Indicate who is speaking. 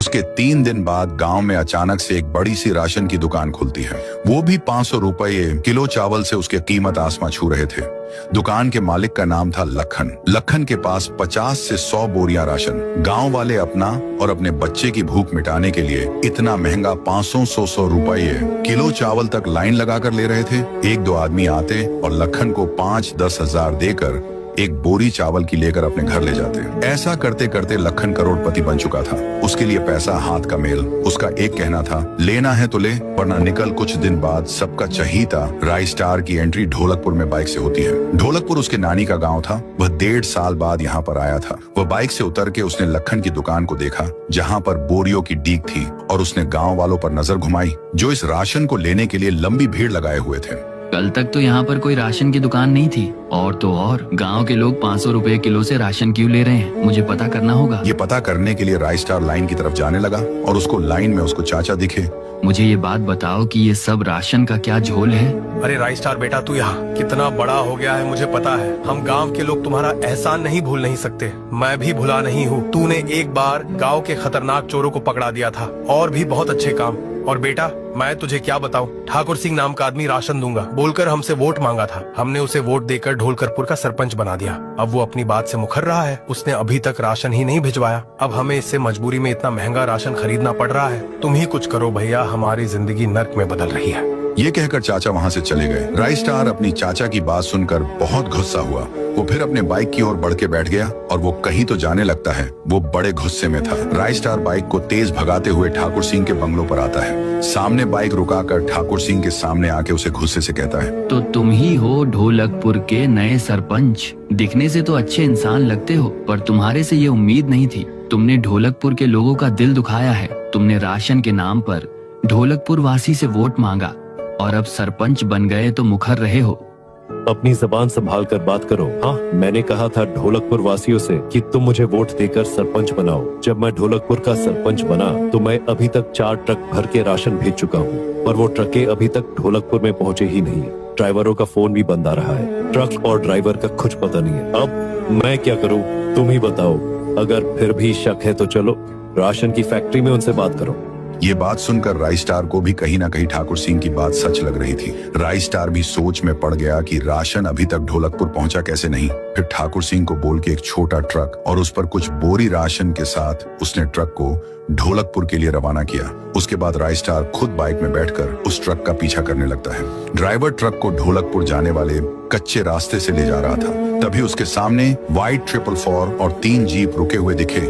Speaker 1: उसके 3 दिन बाद गांव में अचानक से एक बड़ी सी राशन की दुकान खुलती है। वो भी 500 रुपये किलो चावल से उसके कीमत आसमां छू रहे थे। दुकान के मालिक का नाम था लखन। लखन के पास 50 से 100 बोरियां राशन। गांव वाले अपना और अपने बच्चे की भूख मिटाने के लिए इतना महंगा 500-100 रुपये किलो चावल तक लाइन लगाकर ले रहे थे। 1-2 आदमी आते और लखन को 5-10 हजार देकर एक बोरी चावल की लेकर अपने घर ले जाते। ऐसा करते करते लखन करोड़पति बन चुका था। उसके लिए पैसा हाथ का मेल। उसका एक कहना था, लेना है तो ले, वरना निकल। कुछ दिन बाद सबका चहीता राय स्टार की एंट्री ढोलकपुर में बाइक से होती है। ढोलकपुर उसके नानी का गांव था। वह 1.5 साल बाद यहाँ पर आया था। वह बाइक से उतर के उसने लखन की दुकान को देखा, जहाँ पर बोरियों की डीक थी, और उसने गाँव वालों पर नजर घुमाई, जो इस राशन को लेने के लिए लंबी भीड़ लगाए हुए थे।
Speaker 2: कल तक तो यहाँ पर कोई राशन की दुकान नहीं थी, और तो और गांव के लोग 500 रुपए किलो से राशन क्यों ले रहे हैं? मुझे पता करना होगा।
Speaker 1: ये पता करने के लिए राय स्टार लाइन की तरफ जाने लगा और उसको लाइन में उसको चाचा दिखे।
Speaker 2: मुझे ये बात बताओ कि ये सब राशन का क्या झोल है?
Speaker 3: अरे राय स्टार बेटा, तू यहाँ कितना बड़ा हो गया है मुझे पता है। हम गांव के लोग तुम्हारा एहसान नहीं भूल नहीं सकते। मैं भी भुला नहीं हूँ। तूने एक बार गांव के खतरनाक चोरों को पकड़ा दिया था, और भी बहुत अच्छे काम। और बेटा, मैं तुझे क्या बताऊं, ठाकुर सिंह नाम का आदमी राशन दूंगा बोलकर हमसे वोट मांगा था। हमने उसे वोट देकर ढोलकपुर का सरपंच बना दिया। अब वो अपनी बात से मुकर रहा है। उसने अभी तक राशन ही नहीं भिजवाया। अब हमें इससे मजबूरी में इतना महंगा राशन खरीदना पड़ रहा है। तुम ही कुछ करो भैया, हमारी जिंदगी नर्क में बदल रही है।
Speaker 1: ये कहकर चाचा वहाँ से चले गए। राय स्टार अपनी चाचा की बात सुनकर बहुत गुस्सा हुआ। वो फिर अपने बाइक की ओर बढ़ के बैठ गया, और वो कहीं तो जाने लगता है। वो बड़े गुस्से में था। राय स्टार बाइक को तेज भगाते हुए ठाकुर सिंह के बंगलों पर आता है। सामने बाइक रुकाकर ठाकुर सिंह के सामने आके उसे गुस्से से कहता है,
Speaker 2: तो तुम ही हो ढोलकपुर के नए सरपंच। दिखने से तो अच्छे इंसान लगते हो, पर तुम्हारे से ये उम्मीद नहीं थी। तुमने ढोलकपुर के लोगों का दिल दुखाया है। तुमने राशन के नाम पर ढोलकपुर वासी से वोट मांगा, और अब सरपंच बन गए तो मुखर रहे हो।
Speaker 4: अपनी जबान संभाल कर बात करो। हाँ, मैंने कहा था ढोलकपुर वासियों से कि तुम मुझे वोट देकर सरपंच बनाओ। जब मैं ढोलकपुर का सरपंच बना तो मैं अभी तक 4 ट्रक भर के राशन भेज चुका हूँ, पर वो ट्रकें अभी तक ढोलकपुर में पहुँचे ही नहीं। ड्राइवरों का फोन भी बंद आ रहा है। ट्रक और ड्राइवर का कुछ पता नहीं है। अब मैं क्या करूँ, तुम ही बताओ। अगर फिर भी शक है तो चलो राशन की फैक्ट्री में उनसे बात करो।
Speaker 1: ये बात सुनकर राय स्टार को भी कहीं ना कहीं ठाकुर सिंह की बात सच लग रही थी। राय स्टार भी सोच में पड़ गया कि राशन अभी तक ढोलकपुर पहुंचा कैसे नहीं। फिर ठाकुर सिंह को बोल के एक छोटा ट्रक और उस पर कुछ बोरी राशन के साथ उसने ट्रक को ढोलकपुर के लिए रवाना किया। उसके बाद राय स्टार खुद बाइक में बैठकर उस ट्रक का पीछा करने लगता है। ड्राइवर ट्रक को ढोलकपुर जाने वाले कच्चे रास्ते से ले जा रहा था। तभी उसके सामने व्हाइट 444 और 3 जीप रुके हुए दिखे।